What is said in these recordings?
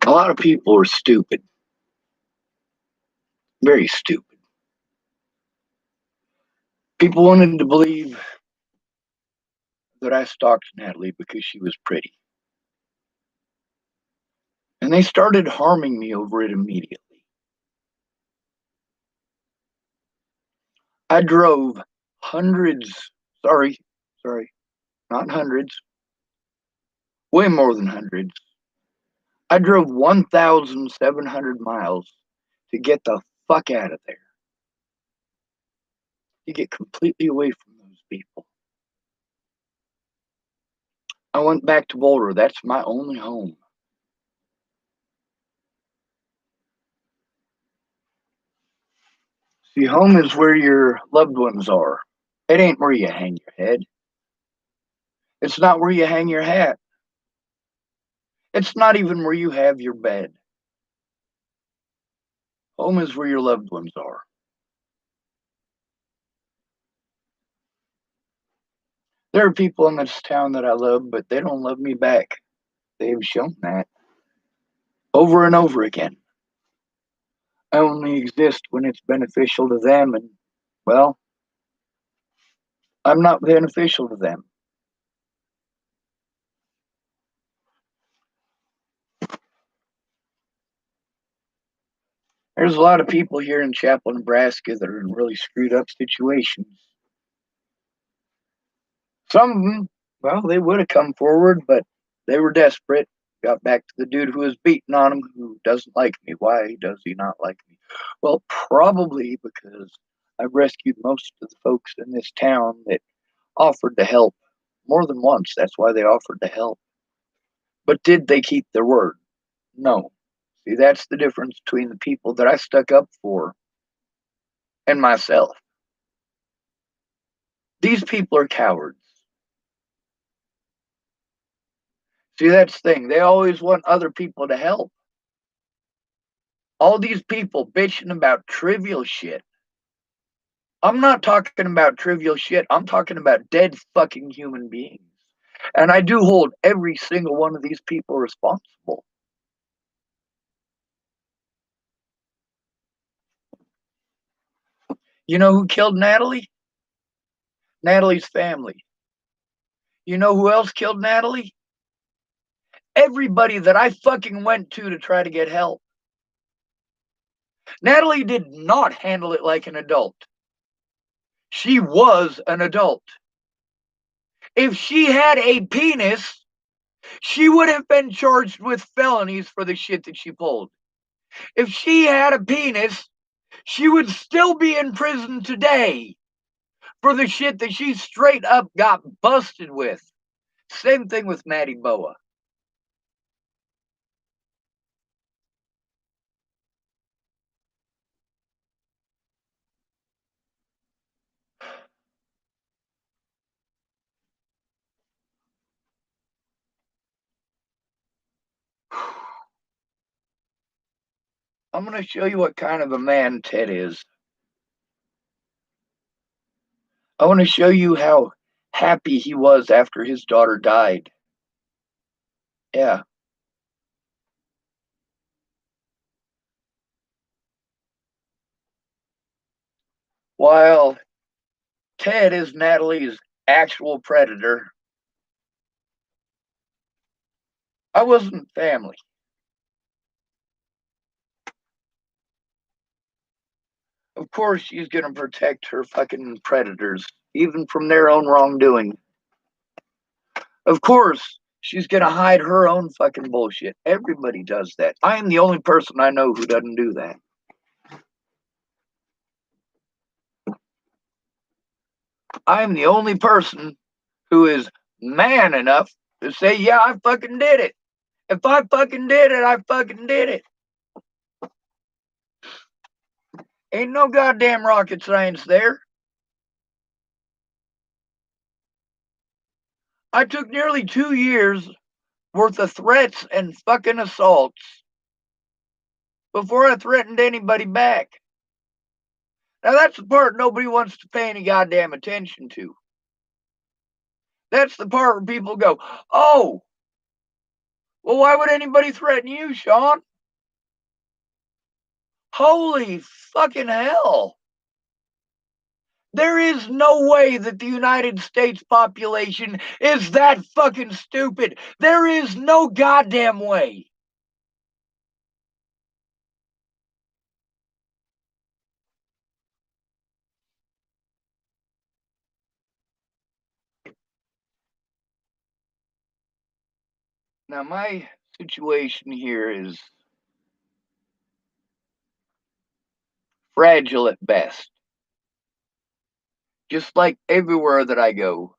A lot of people are stupid, very stupid. People wanted to believe that I stalked Natalie because she was pretty. And they started harming me over it immediately. I drove hundreds, sorry, not hundreds, way more than hundreds. I drove 1,700 miles to get the fuck out of there, to get completely away from those people. I went back to Boulder. That's my only home. See, home is where your loved ones are. It ain't where you hang your head. It's not where you hang your hat. It's not even where you have your bed. Home is where your loved ones are. There are people in this town that I love, but they don't love me back. They've shown that over and over again. I only exist when it's beneficial to them, and, well, I'm not beneficial to them. There's a lot of people here in Chapel, Nebraska that are in really screwed up situations. Some of them, well, they would have come forward, but they were desperate. Got back to the dude who was beating on him, who doesn't like me. Why does he not like me? Well, probably because I've rescued most of the folks in this town that offered to help more than once. That's why they offered to help. But did they keep their word? No. See, that's the difference between the people that I stuck up for and myself. These people are cowards. See, that's the thing. They always want other people to help. All these people bitching about trivial shit. I'm not talking about trivial shit. I'm talking about dead fucking human beings. And I do hold every single one of these people responsible. You know who killed Natalie? Natalie's family. You know who else killed Natalie? Everybody that I fucking went to try to get help. Natalie did not handle it like an adult. She was an adult. If she had a penis, she would have been charged with felonies for the shit that she pulled. If she had a penis, she would still be in prison today for the shit that she straight up got busted with. Same thing with Maddie Boa. I'm going to show you what kind of a man Ted is. I want to show you how happy he was after his daughter died. Yeah. While Ted is Natalie's actual predator, I wasn't family. Of course, she's going to protect her fucking predators, even from their own wrongdoing. Of course, she's going to hide her own fucking bullshit. Everybody does that. I am the only person I know who doesn't do that. I am the only person who is man enough to say, yeah, I fucking did it. If I fucking did it, I fucking did it. Ain't no goddamn rocket science there. I took nearly 2 years worth of threats and fucking assaults before I threatened anybody back. Now, that's the part nobody wants to pay any goddamn attention to. That's the part where people go, oh, Well, why would anybody threaten you, Sean? Holy fucking hell. There is no way that the United States population is that fucking stupid. There is no goddamn way. Now, my situation here is fragile at best. Just like everywhere that I go,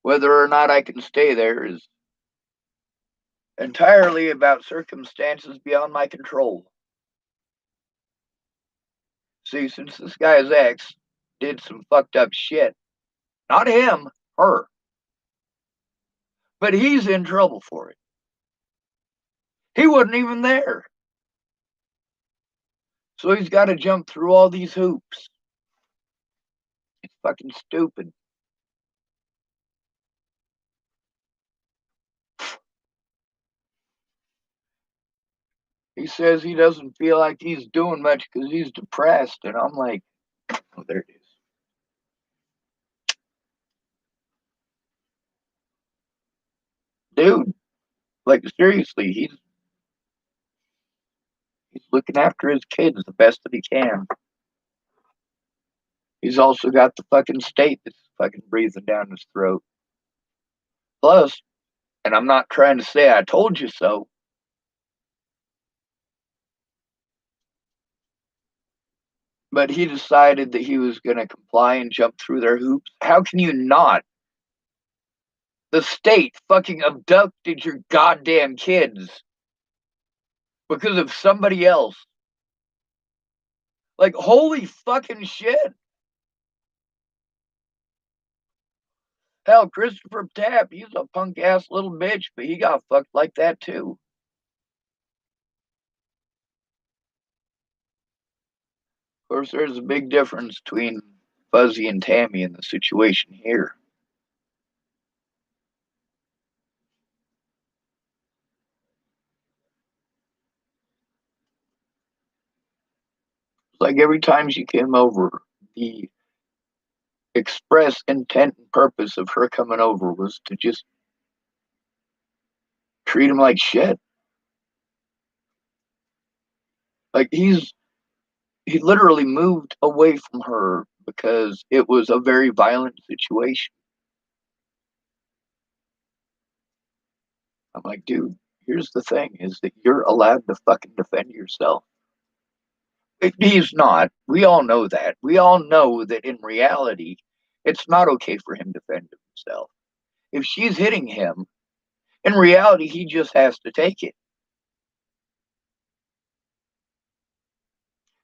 whether or not I can stay there is entirely about circumstances beyond my control. See, since this guy's ex did some fucked up shit, not him, her, but he's in trouble for it. He wasn't even there. So he's got to jump through all these hoops. It's fucking stupid. He says he doesn't feel like he's doing much because he's depressed. And I'm like, oh, there it is. Dude, like, seriously, he's looking after his kids the best that he can. He's also got the fucking state that's fucking breathing down his throat. Plus, and I'm not trying to say I told you so, but he decided that he was going to comply and jump through their hoops. How can you not? The state fucking abducted your goddamn kids because of somebody else. Like, holy fucking shit. Hell, Christopher Tapp, he's a punk ass little bitch, but he got fucked like that too. Of course, there's a big difference between Fuzzy and Tammy in the situation here. Like every time she came over, the express intent and purpose of her coming over was to just treat him like shit. Like he literally moved away from her because it was a very violent situation. I'm like, dude, here's the thing is that you're allowed to fucking defend yourself. He's not. We all know that. We all know that in reality, it's not okay for him to defend himself. If she's hitting him, in reality, he just has to take it.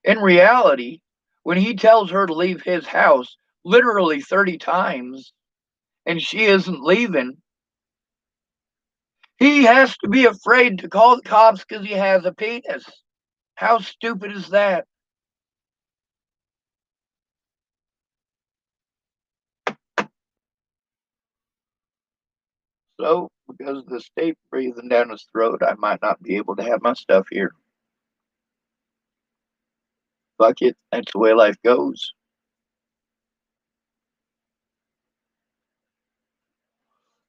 In reality, when he tells her to leave his house literally 30 times and she isn't leaving, he has to be afraid to call the cops because he has a penis. How stupid is that? So, because of the state breathing down his throat, I might not be able to have my stuff here. Fuck it, that's the way life goes.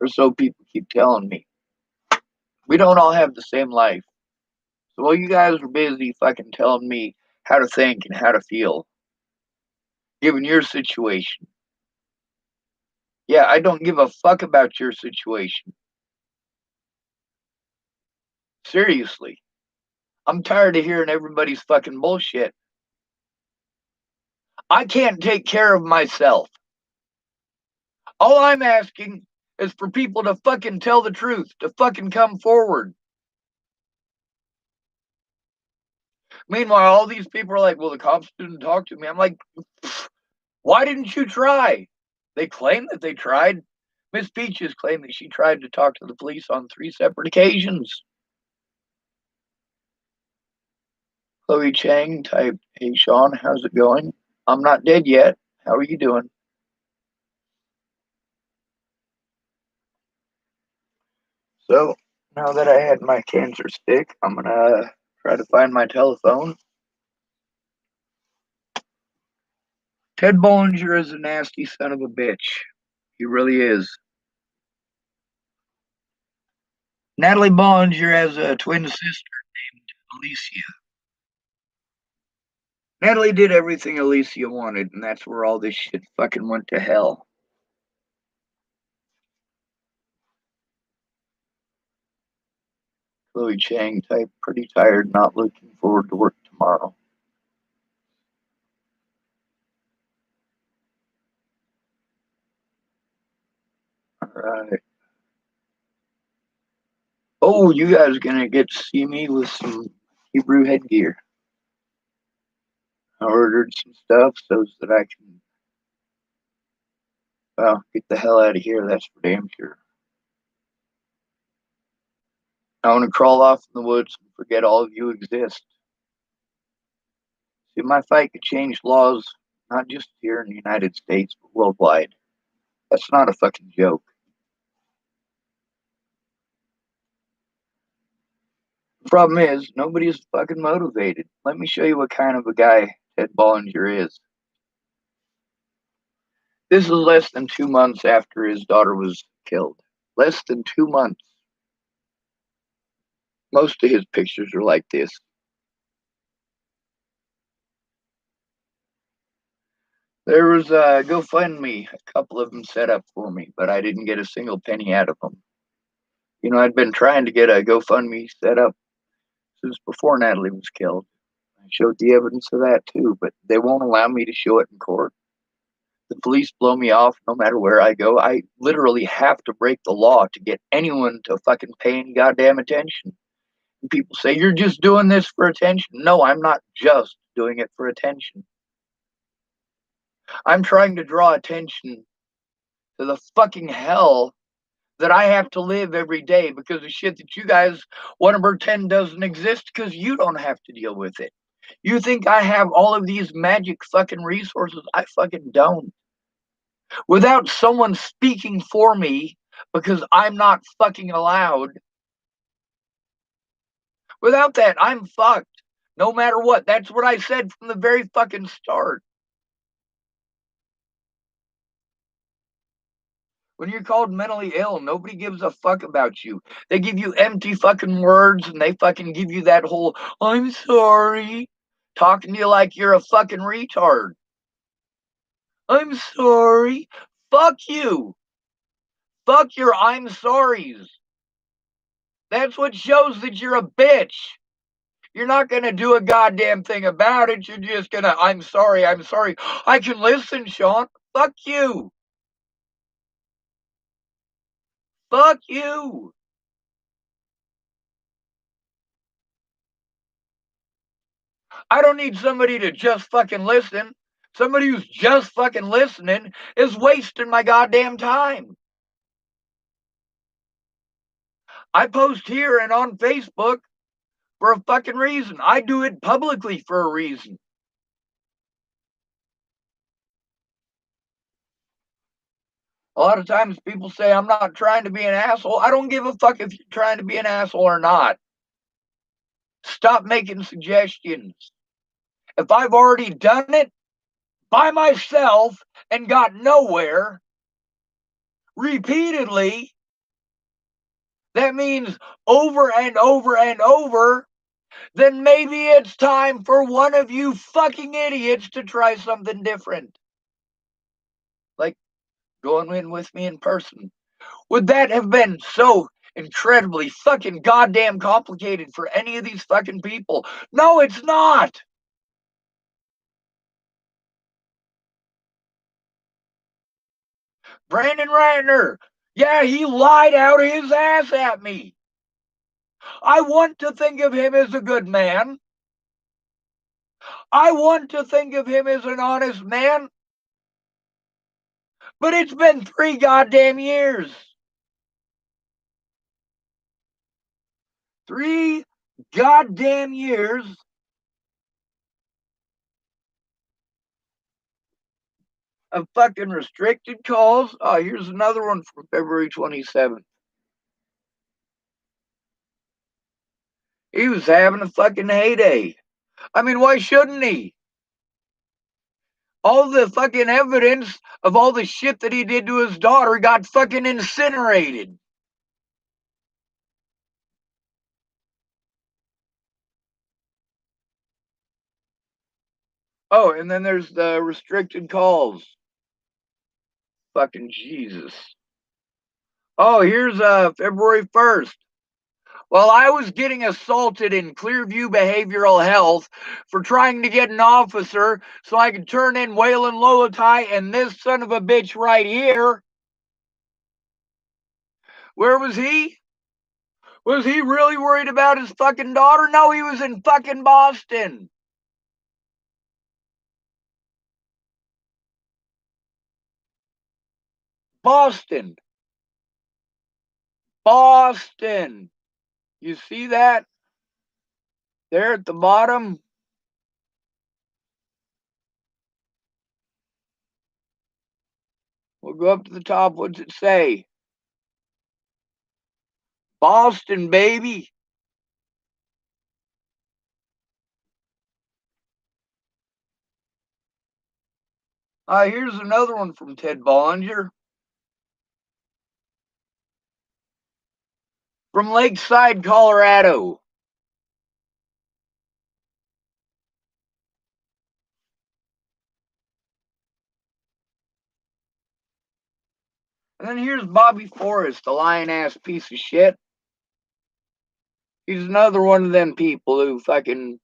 Or so people keep telling me. We don't all have the same life. So while you guys are busy fucking telling me how to think and how to feel, given your situation, yeah, I don't give a fuck about your situation. Seriously. I'm tired of hearing everybody's fucking bullshit. I can't take care of myself. All I'm asking is for people to fucking tell the truth, to fucking come forward. Meanwhile, all these people are like, well, the cops didn't talk to me. I'm like, why didn't you try? They claim that they tried. Miss Peaches claimed that she tried to talk to the police on 3 separate occasions. Chloe Chang typed, hey, Sean, how's it going? I'm not dead yet. How are you doing? So now that I had my cancer stick, I'm gonna try to find my telephone. Ted Bollinger is a nasty son of a bitch. He really is. Natalie Bollinger has a twin sister, Alicia. Natalie did everything Alicia wanted, and that's where all this shit fucking went to hell. Chloe Chang type, pretty tired, not looking forward to work tomorrow. Alright. Oh, you guys are gonna get to see me with some Hebrew headgear. I ordered some stuff so that I can, well, get the hell out of here, that's for damn sure. I want to crawl off in the woods and forget all of you exist. See, my fight could change laws, not just here in the United States, but worldwide. That's not a fucking joke. The problem is, nobody's fucking motivated. Let me show you what kind of a guy Ted Bollinger is. This is less than 2 months after his daughter was killed. Less than 2 months. Most of his pictures are like this. There was a GoFundMe, a couple of them set up for me, but I didn't get a single penny out of them. You know, I'd been trying to get a GoFundMe set up since before Natalie was killed. I showed the evidence of that too, but they won't allow me to show it in court. The police blow me off no matter where I go. I literally have to break the law to get anyone to fucking pay any goddamn attention. And people say, you're just doing this for attention. No, I'm not just doing it for attention. I'm trying to draw attention to the fucking hell that I have to live every day because of shit that you guys want to pretend doesn't exist because you don't have to deal with it. You think I have all of these magic fucking resources? I fucking don't. Without someone speaking for me because I'm not fucking allowed, without that, I'm fucked. No matter what. That's what I said from the very fucking start. When you're called mentally ill, nobody gives a fuck about you. They give you empty fucking words and they fucking give you that whole, I'm sorry, talking to you like you're a fucking retard. I'm sorry. Fuck you. Fuck your I'm sorries. That's what shows that you're a bitch. You're not going to do a goddamn thing about it. You're just going to, I'm sorry, I'm sorry. I can listen, Sean. Fuck you. Fuck you. I don't need somebody to just fucking listen. Somebody who's just fucking listening is wasting my goddamn time. I post here and on Facebook for a fucking reason. I do it publicly for a reason. A lot of times people say I'm not trying to be an asshole. I don't give a fuck if you're trying to be an asshole or not. Stop making suggestions. If I've already done it by myself and got nowhere repeatedly, that means over and over and over, then maybe it's time for one of you fucking idiots to try something different. Like going in with me in person. Would that have been so incredibly fucking goddamn complicated for any of these fucking people? No, it's not. Brandon Ratner, yeah, he lied out his ass at me. I want to think of him as a good man. I want to think of him as an honest man. But it's been 3 goddamn years. 3 goddamn years of fucking restricted calls. Oh, here's another one from February 27th. He was having a fucking heyday. I mean, why shouldn't he? All the fucking evidence of all the shit that he did to his daughter got fucking incinerated. Oh, and then there's the restricted calls. Fucking Jesus. Oh, here's February 1st. Well, I was getting assaulted in Clearview Behavioral Health for trying to get an officer so I could turn in Waylon Lolatai and this son of a bitch right here. Where was he? Was he really worried about his fucking daughter? No, he was in fucking Boston. Boston. Boston. You see that? There at the bottom? We'll go up to the top. What's it say? Boston, baby. Here's another one from Ted Bollinger. From Lakeside, Colorado. And then here's Bobby Forrest, a lying ass piece of shit. He's another one of them people who fucking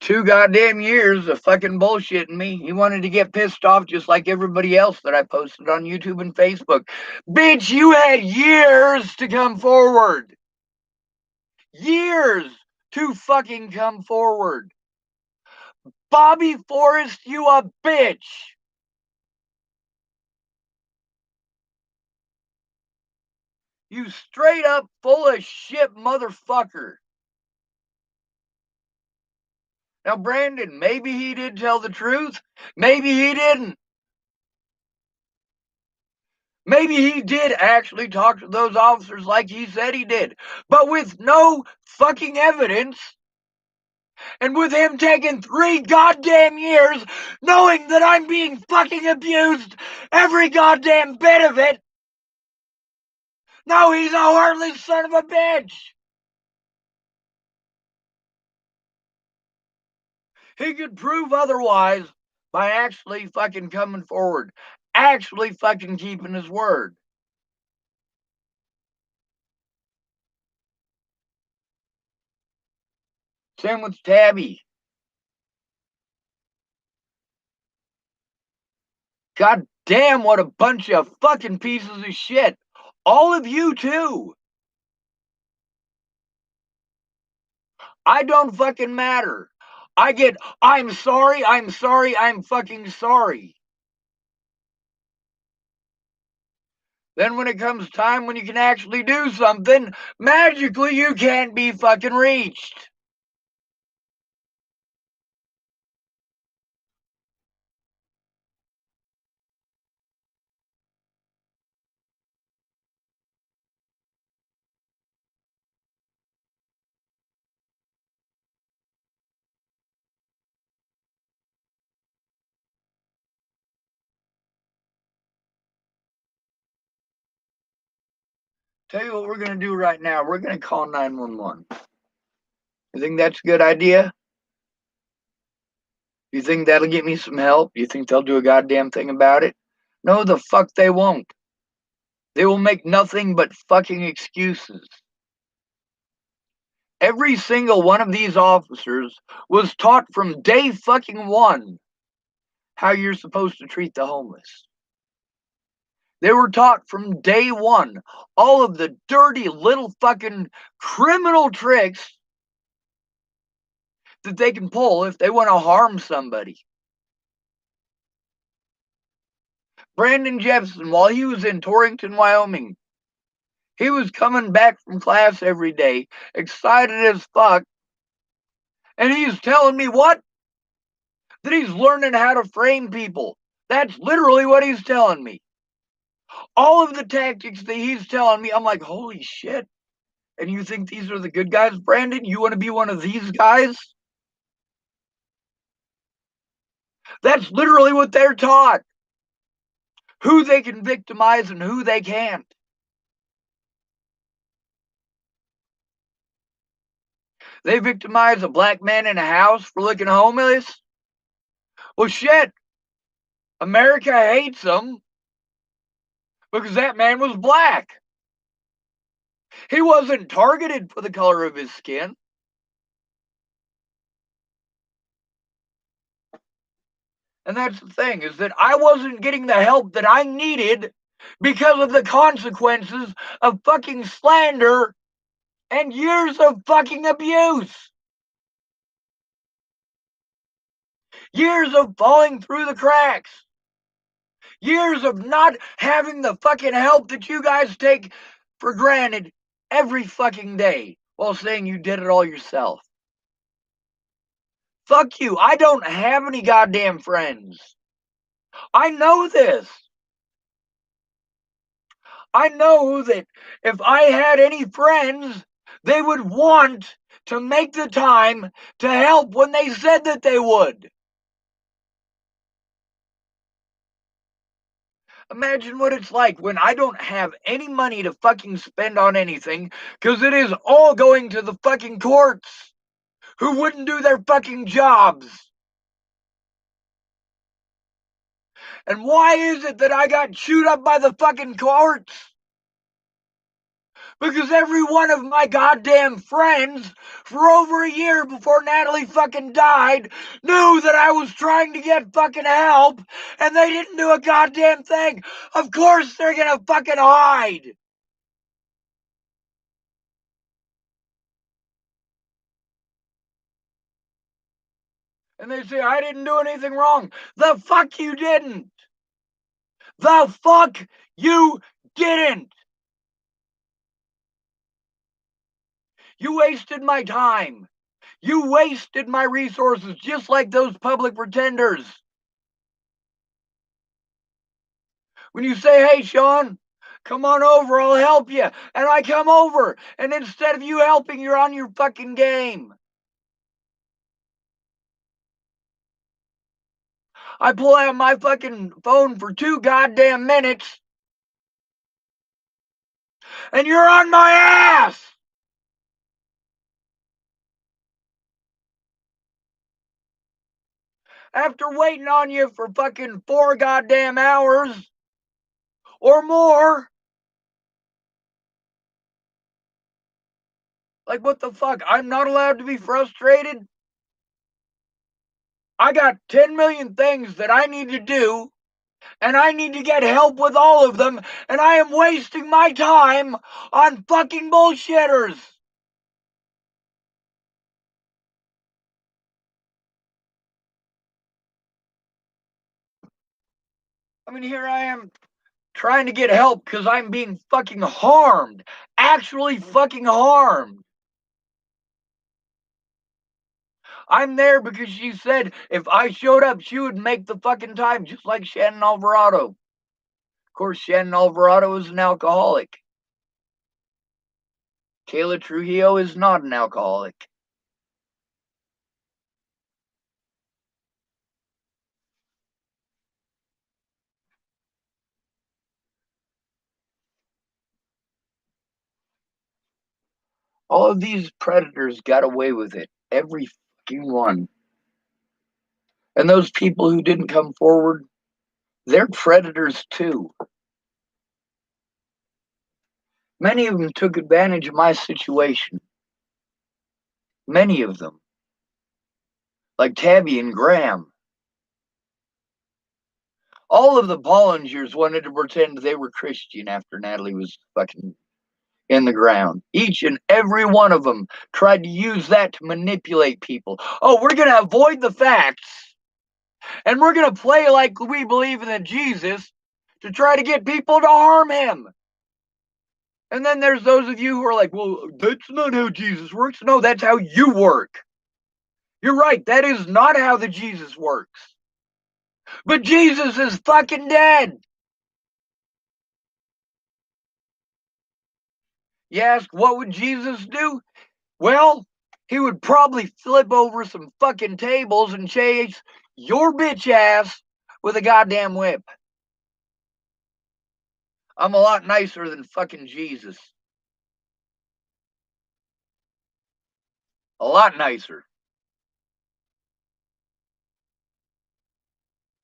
2 goddamn years of fucking bullshitting me. He wanted to get pissed off just like everybody else that I posted on YouTube and Facebook. Bitch, you had years to come forward. Years to fucking come forward. Bobby Forrest, you a bitch. You straight up full of shit motherfucker. Now, Brandon, maybe he did tell the truth. Maybe he didn't. Maybe he did actually talk to those officers like he said he did. But with no fucking evidence, and with him taking 3 goddamn years, knowing that I'm being fucking abused, every goddamn bit of it. No, he's a heartless son of a bitch. He could prove otherwise by actually fucking coming forward, actually fucking keeping his word. Same with Tabby. God damn, what a bunch of fucking pieces of shit. All of you, too. I don't fucking matter. I'm sorry, I'm fucking sorry. Then when it comes time when you can actually do something, magically you can't be fucking reached. Tell you what we're going to do right now. We're going to call 911. You think that's a good idea? You think that'll get me some help? You think they'll do a goddamn thing about it? No, the fuck they won't. They will make nothing but fucking excuses. Every single one of these officers was taught from day fucking one how you're supposed to treat the homeless. They were taught from day one all of the dirty little fucking criminal tricks that they can pull if they want to harm somebody. Brandon Jefferson, while he was in Torrington, Wyoming, he was coming back from class every day, excited as fuck, and he's telling me what? That he's learning how to frame people. That's literally what he's telling me. All of the tactics that he's telling me, I'm like, holy shit. And you think these are the good guys, Brandon? You want to be one of these guys? That's literally what they're taught. Who they can victimize and who they can't. They victimize a black man in a house for looking homeless. Well, shit. America hates him because that man was black. He wasn't targeted for the color of his skin. And that's the thing, is that I wasn't getting the help that I needed because of the consequences of fucking slander and years of fucking abuse. Years of falling through the cracks. Years of not having the fucking help that you guys take for granted every fucking day while saying you did it all yourself. Fuck you. I don't have any goddamn friends. I know this. I know that if I had any friends, they would want to make the time to help when they said that they would. Imagine what it's like when I don't have any money to fucking spend on anything because it is all going to the fucking courts who wouldn't do their fucking jobs. And why is it that I got chewed up by the fucking courts? Because every one of my goddamn friends for over a year before Natalie fucking died knew that I was trying to get fucking help and they didn't do a goddamn thing. Of course they're gonna fucking hide. And they say, I didn't do anything wrong. The fuck you didn't. The fuck you didn't. You wasted my time. You wasted my resources just like those public pretenders. When you say, hey, Sean, come on over, I'll help you. And I come over, and instead of you helping, you're on your fucking game. I pull out my fucking phone for 2 goddamn minutes, and you're on my ass. After waiting on you for fucking 4 goddamn hours or more. Like, what the fuck? I'm not allowed to be frustrated? I got 10 million things that I need to do, and I need to get help with all of them, and I am wasting my time on fucking bullshitters. I mean, here I am trying to get help because I'm being fucking harmed. Actually fucking harmed. I'm there because she said if I showed up, she would make the fucking time, just like Shannon Alvarado. Of course, Shannon Alvarado is an alcoholic. Kayla Trujillo is not an alcoholic. All of these predators got away with it. Every fucking one. And those people who didn't come forward, they're predators too. Many of them took advantage of my situation. Many of them. Like Tabby and Graham. All of the Bollingers wanted to pretend they were Christian after Natalie was fucking in the ground. Each and every one of them tried to use that to manipulate people. Oh, we're going to avoid the facts, and we're going to play like we believe in a Jesus to try to get people to harm him. And then there's those of you who are like, well, that's not how Jesus works. No, that's how you work. You're right. That is not how the Jesus works. But Jesus is fucking dead. You ask, what would Jesus do? Well, he would probably flip over some fucking tables and chase your bitch ass with a goddamn whip. I'm a lot nicer than fucking Jesus. A lot nicer.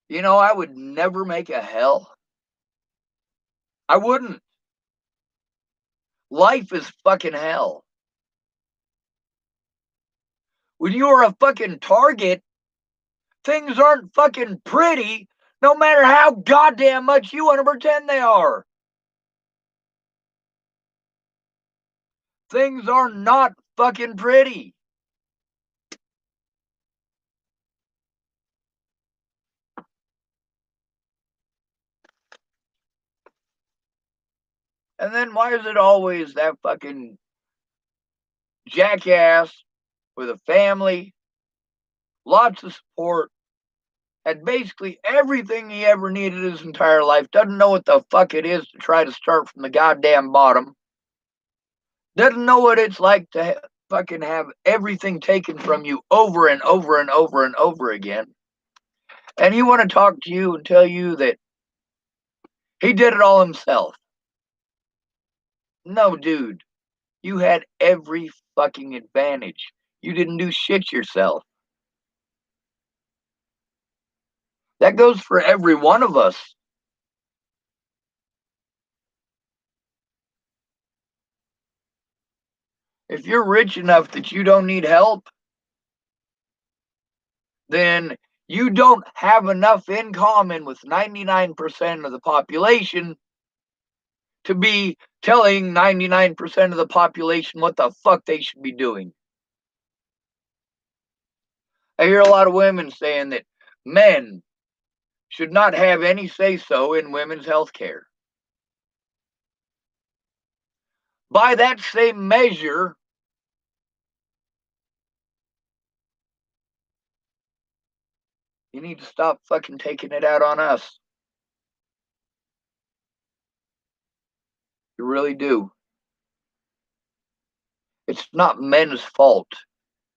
You know, I would never make a hell. I wouldn't. Life is fucking hell. When you are a fucking target, things aren't fucking pretty, no matter how goddamn much you want to pretend they are. Things are not fucking pretty. And then why is it always that fucking jackass with a family, lots of support, had basically everything he ever needed his entire life, doesn't know what the fuck it is to try to start from the goddamn bottom, doesn't know what it's like to fucking have everything taken from you over and over and over and over again. And he want to talk to you and tell you that he did it all himself. No, dude, you had every fucking advantage. You didn't do shit yourself. That goes for every one of us. If you're rich enough that you don't need help, then you don't have enough in common with 99% of the population to be telling 99% of the population what the fuck they should be doing. I hear a lot of women saying that men should not have any say so in women's health care. By that same measure, you need to stop fucking taking it out on us. You really do. It's not men's fault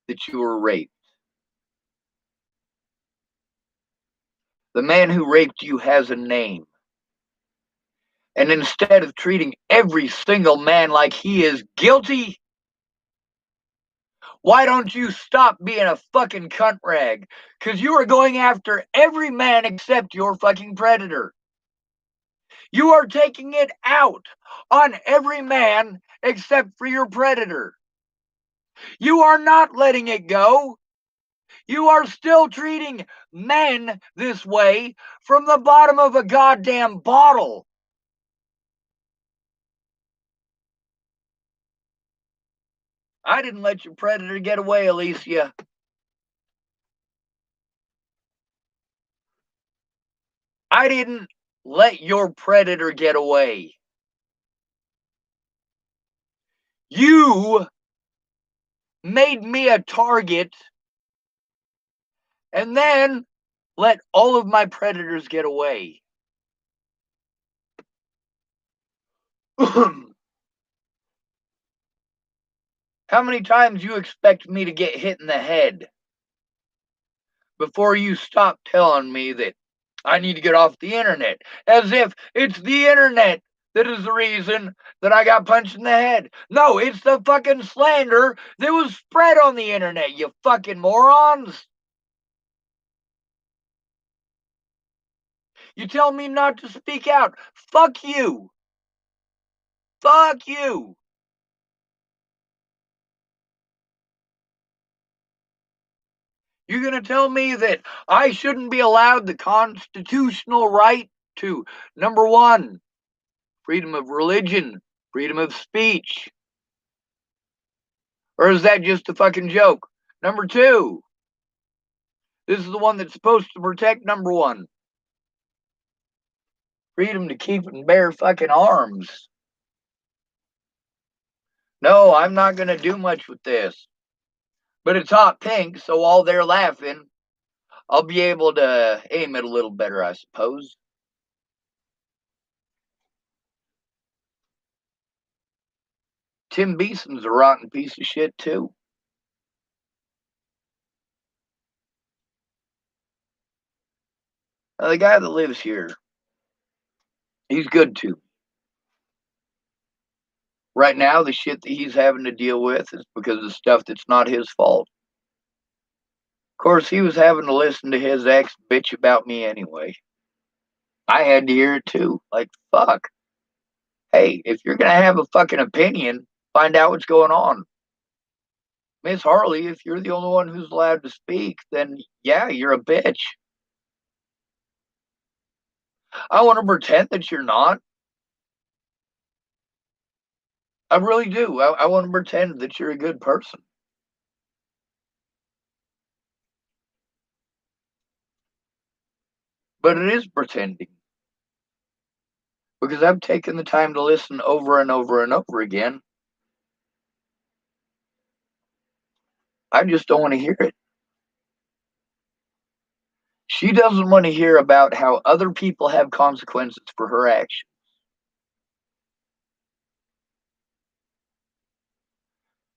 that you were raped. The man who raped you has a name. And instead of treating every single man like he is guilty, why don't you stop being a fucking cunt rag? Because you are going after every man except your fucking predator. You are taking it out on every man except for your predator. You are not letting it go. You are still treating men this way from the bottom of a goddamn bottle. I didn't let your predator get away, Alicia. I didn't let your predator get away. You made me a target and then let all of my predators get away. How many times you expect me to get hit in the head before you stop telling me that I need to get off the internet? As if it's the internet that is the reason that I got punched in the head. No, it's the fucking slander that was spread on the internet, you fucking morons. You tell me not to speak out. Fuck you. Fuck you. You're going to tell me that I shouldn't be allowed the constitutional right to, number one, freedom of religion, freedom of speech? Or is that just a fucking joke? Number two, this is the one that's supposed to protect number one, freedom to keep and bear fucking arms. No, I'm not going to do much with this. But it's hot pink, so while they're laughing, I'll be able to aim it a little better, I suppose. Tim Beeson's a rotten piece of shit, too. Now, the guy that lives here, he's good too. Right now, the shit that he's having to deal with is because of stuff that's not his fault. Of course, he was having to listen to his ex bitch about me anyway. I had to hear it too. Like, fuck. Hey, if you're gonna have a fucking opinion, find out what's going on. Miss Harley, if you're the only one who's allowed to speak, then yeah, you're a bitch. I want to pretend that you're not. I really do. I want to pretend that you're a good person. But it is pretending because I've taken the time to listen over and over and over again. I just don't want to hear it. She doesn't want to hear about how other people have consequences for her actions.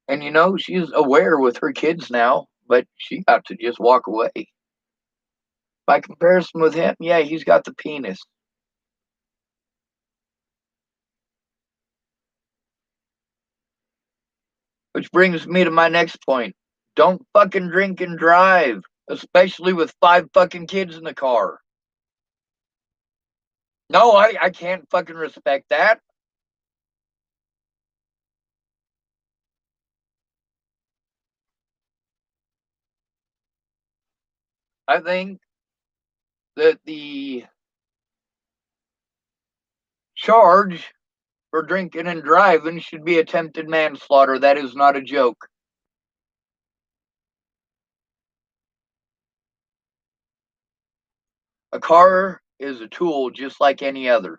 And you know, she's aware with her kids now, but she got to just walk away. By comparison with him, yeah, he's got the penis. Which brings me to my next point. Don't fucking drink and drive, especially with 5 fucking kids in the car. No, I can't fucking respect that. I think that the charge for drinking and driving should be attempted manslaughter. That is not a joke. A car is a tool just like any other.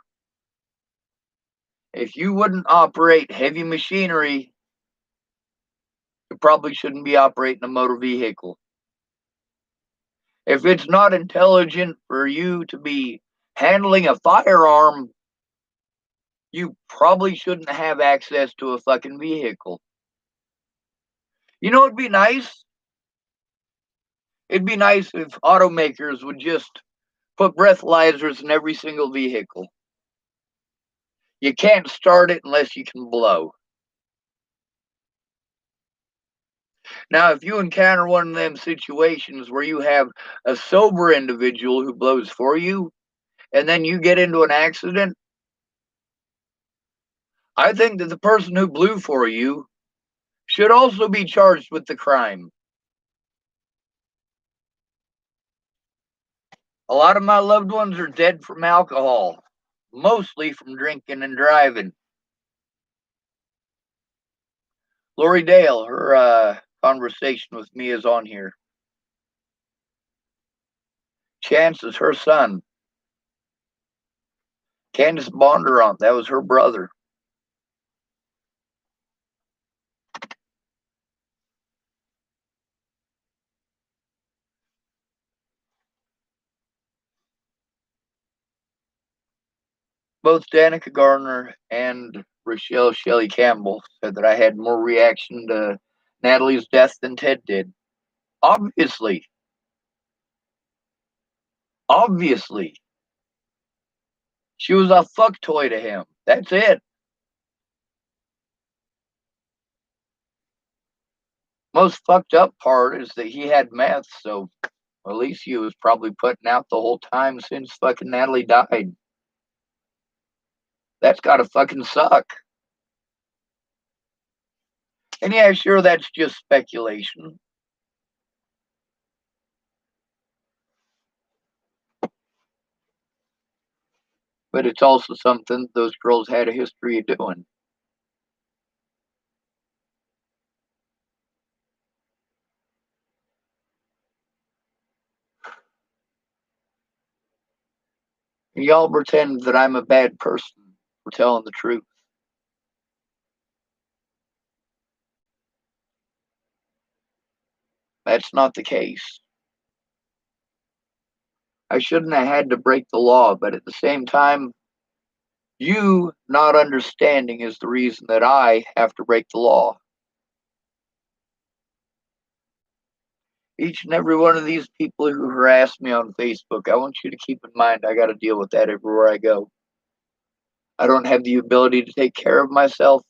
If you wouldn't operate heavy machinery, you probably shouldn't be operating a motor vehicle. If it's not intelligent for you to be handling a firearm, you probably shouldn't have access to a fucking vehicle. You know, it'd be nice. It'd be nice if automakers would just put breathalyzers in every single vehicle. You can't start it unless you can blow. Now, if you encounter one of them situations where you have a sober individual who blows for you, and then you get into an accident, I think that the person who blew for you should also be charged with the crime. A lot of my loved ones are dead from alcohol, mostly from drinking and driving. Lori Dale, her conversation with me is on here. Chance is her son. Candace Bondurant, that was her brother. Both Danica Gardner and Rochelle Shelley Campbell said that I had more reaction to Natalie's death than Ted did. Obviously. Obviously. She was a fuck toy to him. That's it. Most fucked up part is that he had meth, so at least he was probably putting out the whole time since fucking Natalie died. That's gotta fucking suck. And yeah, sure, that's just speculation. But it's also something those girls had a history of doing. And y'all pretend that I'm a bad person for telling the truth. That's not the case. I shouldn't have had to break the law, but at the same time, You not understanding is the reason that I have to break the law. Each and every one of these people who harass me on Facebook, I want you to keep in mind I got to deal with that everywhere I go. I don't have the ability to take care of myself.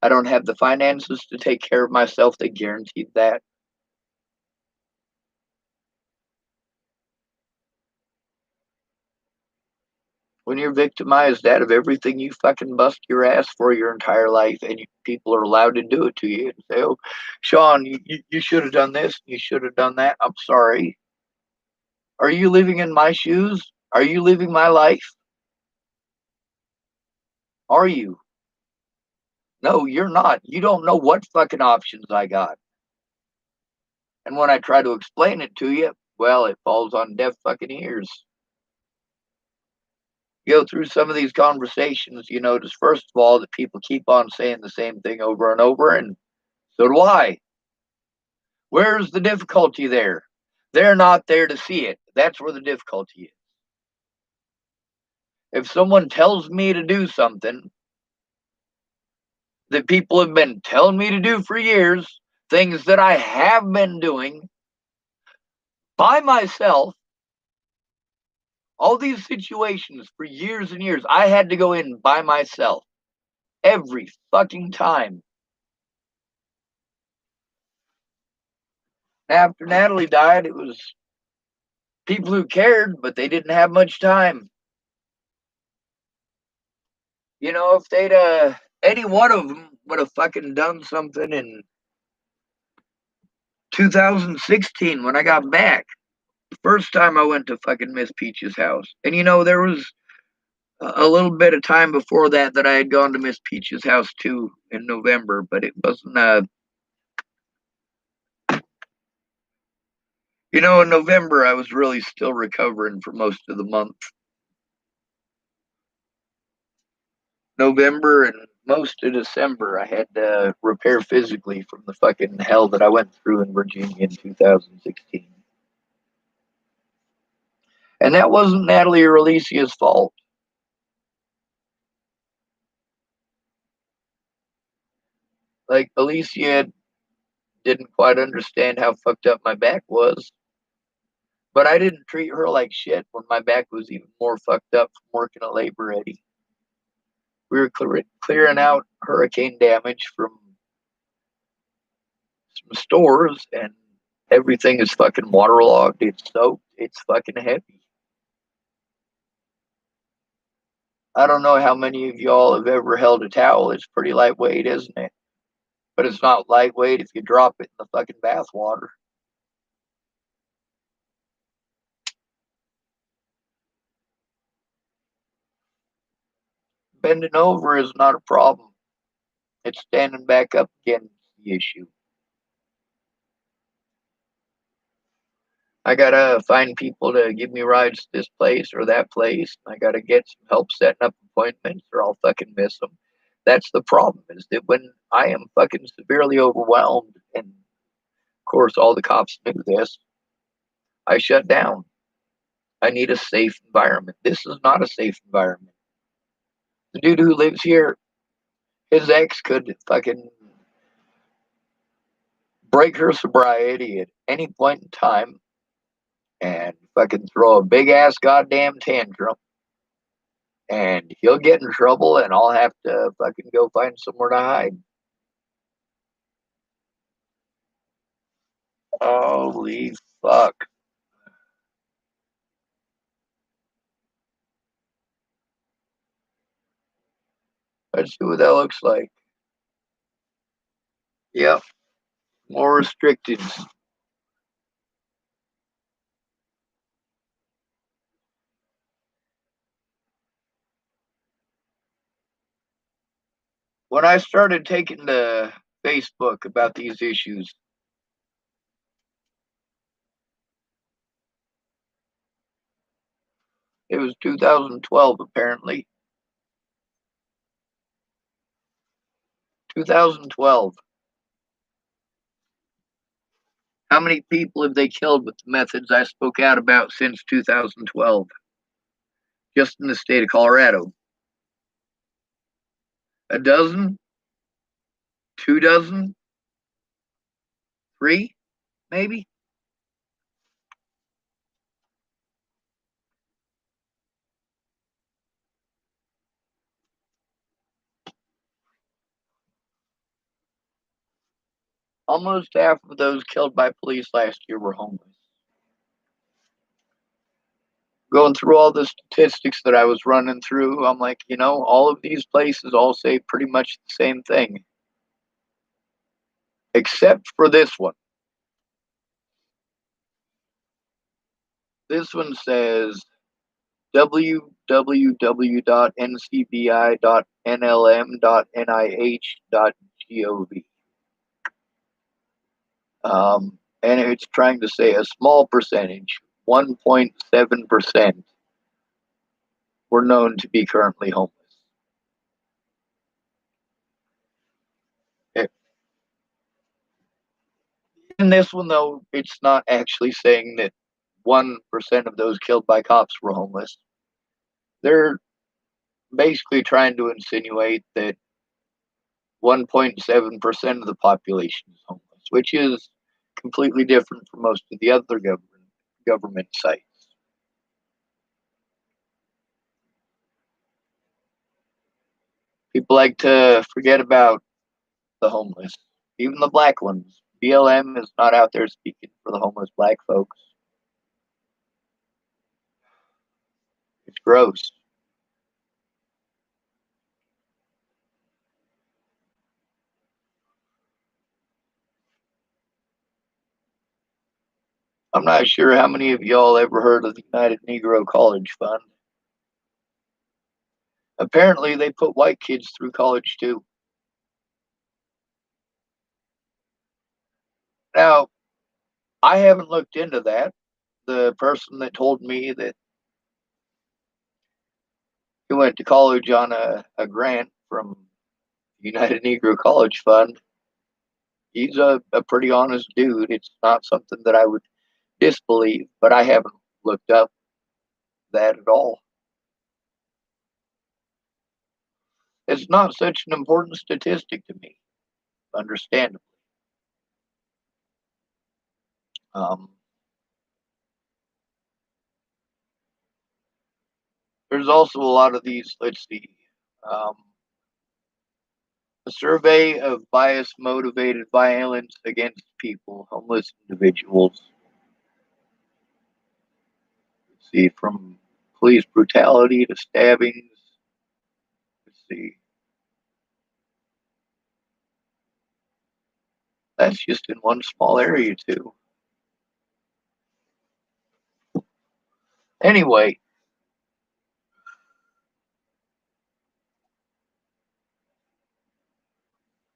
I don't have the finances to take care of myself. They guaranteed that. When you're victimized out of everything you fucking bust your ass for your entire life, and people are allowed to do it to you and say, "Oh, Sean, you should have done this, you should have done that." I'm sorry. Are you living in my shoes? Are you living my life? Are you? No, you're not. You don't know what fucking options I got. And when I try to explain it to you, well, it falls on deaf fucking ears. You go through some of these conversations, you notice, first of all, that people keep on saying the same thing over and over, and so do I. Where's the difficulty there? They're not there to see it. That's where the difficulty is. If someone tells me to do something that people have been telling me to do for years, things that I have been doing by myself, all these situations for years and years, I had to go in by myself every fucking time. After Natalie died, it was people who cared, but they didn't have much time. You know, if they'd any one of them would have fucking done something in 2016 when I got back. The first time I went to fucking Miss Peach's house. And you know, there was a little bit of time before that that I had gone to Miss Peach's house too in November, but it wasn't you know, in November I was really still recovering for most of the month. November and most of December I had to repair physically from the fucking hell that I went through in Virginia in 2016. And that wasn't Natalie or Alicia's fault. Like, Alicia didn't quite understand how fucked up my back was, but I didn't treat her like shit when my back was even more fucked up from working at Labor Ready. We were clearing out hurricane damage from some stores, and everything is fucking waterlogged. It's soaked. It's fucking heavy. I don't know how many of y'all have ever held a towel. It's pretty lightweight, isn't it? But it's not lightweight if you drop it in the fucking bath water. Bending over is not a problem. It's standing back up again the issue. I gotta find people to give me rides to this place or that place. I gotta get some help setting up appointments or I'll fucking miss them. That's the problem, is that when I am fucking severely overwhelmed, and of course all the cops knew this, I shut down. I need a safe environment. This is not a safe environment. The dude who lives here, his ex could fucking break her sobriety at any point in time and fucking throw a big ass goddamn tantrum, and he'll get in trouble and I'll have to fucking go find somewhere to hide. Holy fuck. Let's see what that looks like. Yep, more restricted. When I started taking to Facebook about these issues, it was 2012 apparently. 2012. How many people have they killed with the methods I spoke out about since 2012? Just in the state of Colorado. A dozen, 2 dozen, three, maybe. Almost half of those killed by police last year were homeless. Going through all the statistics that I was running through, I'm like, all of these places all say pretty much the same thing, except for this one. This one says www.ncbi.nlm.nih.gov. And it's trying to say a small percentage, 1.7%, were known to be currently homeless. In this one, though, it's not actually saying that 1% of those killed by cops were homeless. They're basically trying to insinuate that 1.7% of the population is homeless, which is completely different from most of the other government sites. People like to forget about the homeless, even the black ones. BLM is not out there speaking for the homeless black folks. It's gross. I'm not sure how many of y'all ever heard of the United Negro College Fund. Apparently, they put white kids through college too. Now, I haven't looked into that. The person that told me that he went to college on a grant from the United Negro College Fund, he's a pretty honest dude. It's not something that I would disbelieve, but I haven't looked up that at all. It's not such an important statistic to me, understandably. Um, there's also a lot of these, let's see, um, a survey of bias motivated violence against people, homeless individuals. Let's see, from police brutality to stabbings. Let's see. That's just in one small area, too. Anyway,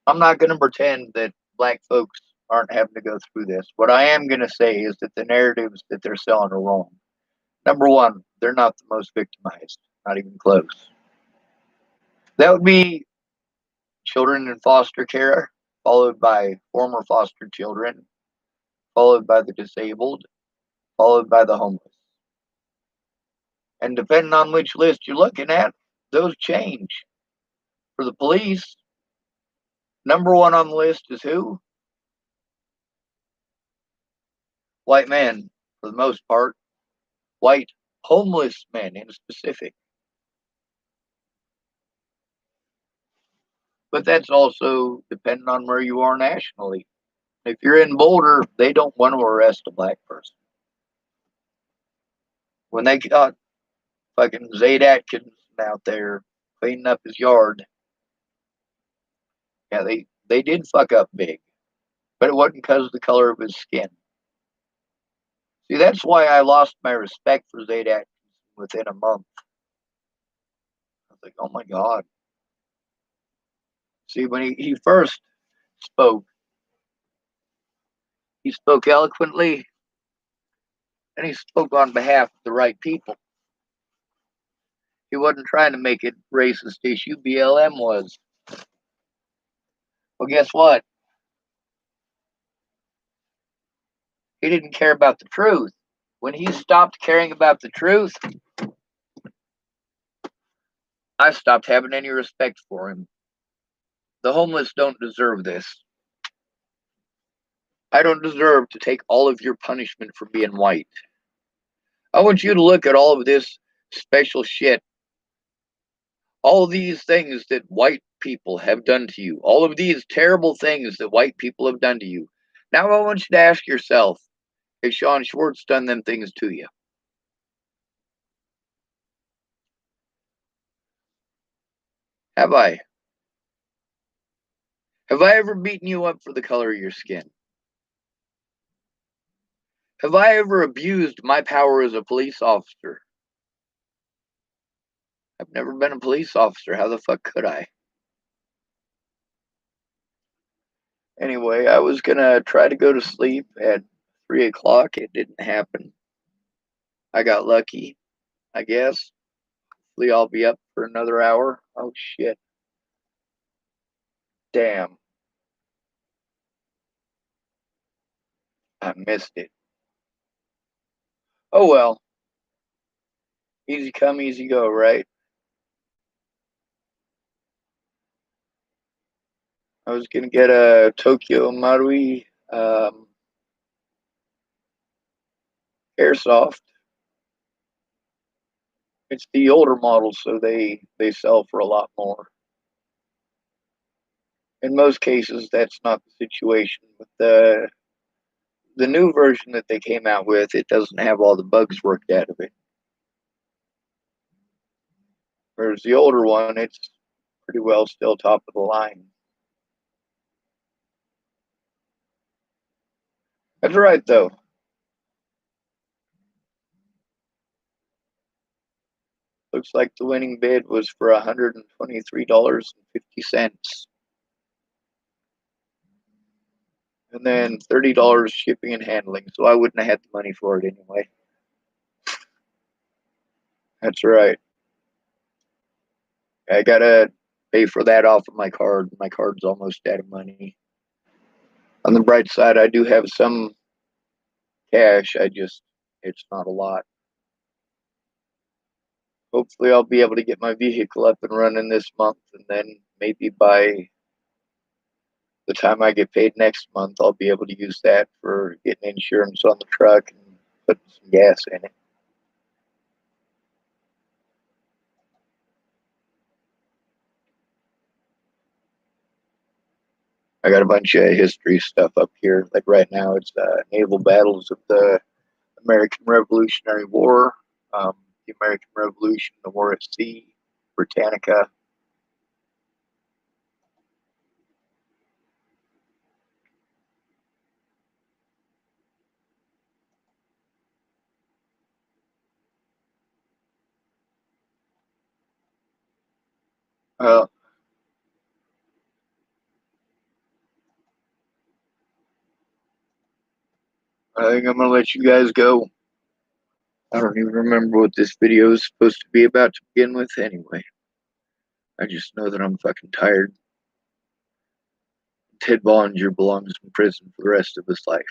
I'm not going to pretend that black folks aren't having to go through this. What I am going to say is that the narratives that they're selling are wrong. Number one, they're not the most victimized, not even close. That would be children in foster care, followed by former foster children, followed by the disabled, followed by the homeless. And depending on which list you're looking at, those change. For the police, number one on the list is who? White men, for the most part. White homeless men in specific. But that's also depending on where you are nationally. If you're in Boulder, they don't want to arrest a black person. When they got fucking Zayd Atkins out there cleaning up his yard, yeah, they did fuck up big, but it wasn't because of the color of his skin. See, that's why I lost my respect for Zayd Atkins within a month. I was like, oh my god. See, when he first spoke, he spoke eloquently, and he spoke on behalf of the right people. He wasn't trying to make it racist issue. BLM was. Well, guess what? He didn't care about the truth. When he stopped caring about the truth, I stopped having any respect for him. The homeless don't deserve this. I don't deserve to take all of your punishment for being white. I want you to look at all of this special shit, all of these things that white people have done to you, all of these terrible things that white people have done to you. Now I want you to ask yourself, has Sean Schwartz done them things to you? Have I? Have I ever beaten you up for the color of your skin? Have I ever abused my power as a police officer? I've never been a police officer. How the fuck could I? Anyway, I was gonna try to go to sleep at 3 o'clock. It didn't happen. I got lucky, I guess. Hopefully, I'll be up for another hour. Oh shit. Damn. I missed it. Oh well. Easy come, easy go, right? I was gonna get a Tokyo Marui airsoft. It's the older model, so they sell for a lot more. In most cases, that's not the situation. With the new version that they came out with, it doesn't have all the bugs worked out of it. Whereas the older one, it's pretty well still top of the line. That's right, though. Looks like the winning bid was for $123.50. And then $30 shipping and handling. So I wouldn't have had the money for it anyway. That's right. I gotta pay for that off of my card. My card's almost out of money. On the bright side, I do have some cash. It's not a lot. Hopefully, I'll be able to get my vehicle up and running this month, and then maybe by the time I get paid next month, I'll be able to use that for getting insurance on the truck and putting some gas in it. I got a bunch of history stuff up here. Like right now, it's naval battles of the American Revolutionary War, um, the American Revolution, the War at Sea, Britannica. Uh, I think I'm gonna let you guys go. I don't even remember what this video is supposed to be about to begin with. Anyway, I just know that I'm fucking tired. Ted Bollinger belongs in prison for the rest of his life.